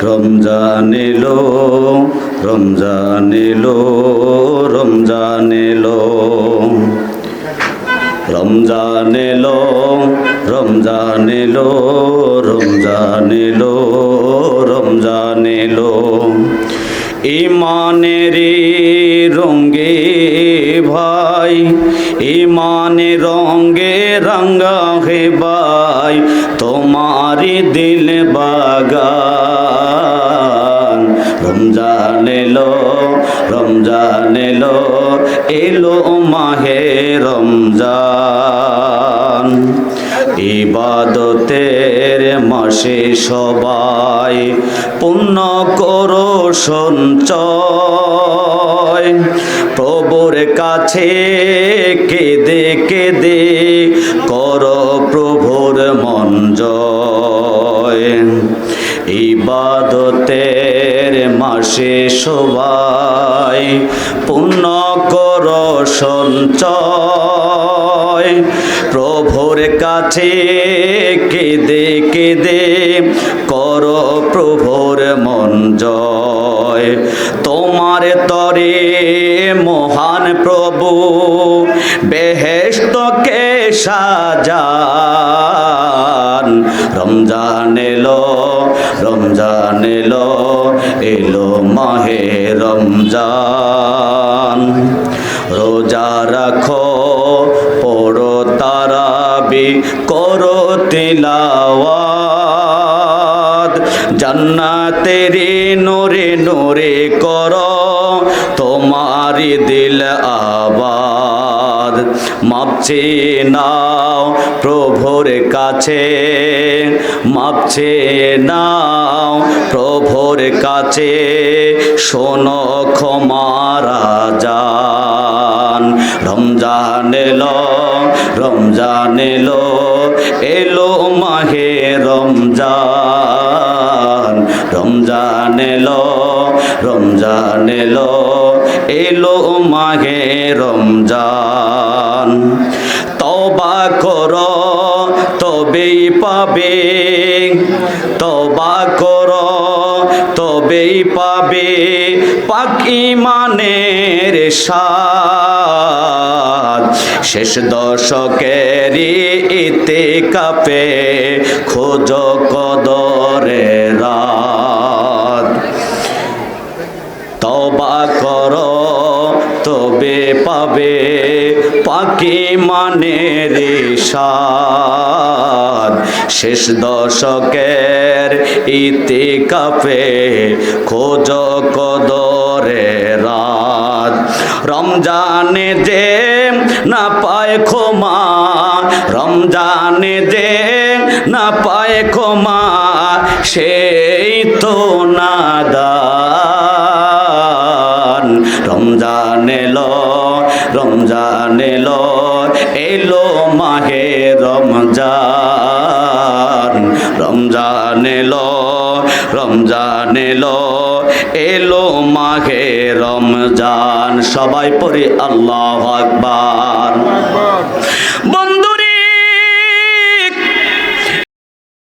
রমজান এলো রমজান এলো রমজান এলো রমজান এলো রমজান এলো রমজান এলো রমজান এলো ইমানের রঙে ভাই ইমানের রঙে রঙা হে ভাই তোমারি দিল বাগান রমজান এলো রমজান এলো এলো মাহে রমজান ইবাদতের মাসে সবাই পুণ্য করো সঞ্চয় প্রভুর কাছে কেঁদে কেঁদে করো প্রভুর মন জয় ইবাদতের মাসে সবাই পুণ্য করো সঞ্চয় প্রভুর কাছে কেঁদে কেঁদে করো প্রভুর মন জয় তোমার তরে মহান প্রভু বেহেশতকে সাজান রমজান এলো রমজান এলো এলো মাহে রমজান রোজা রাখো পড়ো তারাবি করো তিলাওয়াত জান্নাতেরি নূরে নূরে করো তোমারি দিল আবাদ মাপছে নাও প্রভুর কাছে মাপছে নাও প্রভুর কাছে শোনো ক্ষমার আযান রমজান এলো রমজান এলো এলো মাহে রমজান রমজান এলো রমজান এলো এলো মাহে রমজান তওবা করো তবেই পাবে তওবা করো তবেই পাবে পাক ঈমানের স্বাদ শেষ দশকের ইতিকাফে খোঁজো কদরের রাত তওবা করো তবে পাবে পাক ঈমানের স্বাদ শেষ দশকের ইতিকাফে খোঁজো কদরের রাত রমজানে যে না পায় ক্ষমা রমজানে যে না পায় ক্ষমা সেই তো নাদান রমজান এলো রমজান এলো এলো মাহে রমজান রমজান এলো রমজান এলো এলো মাহে রমজান সবাই পড়ি আল্লাহু আকবার।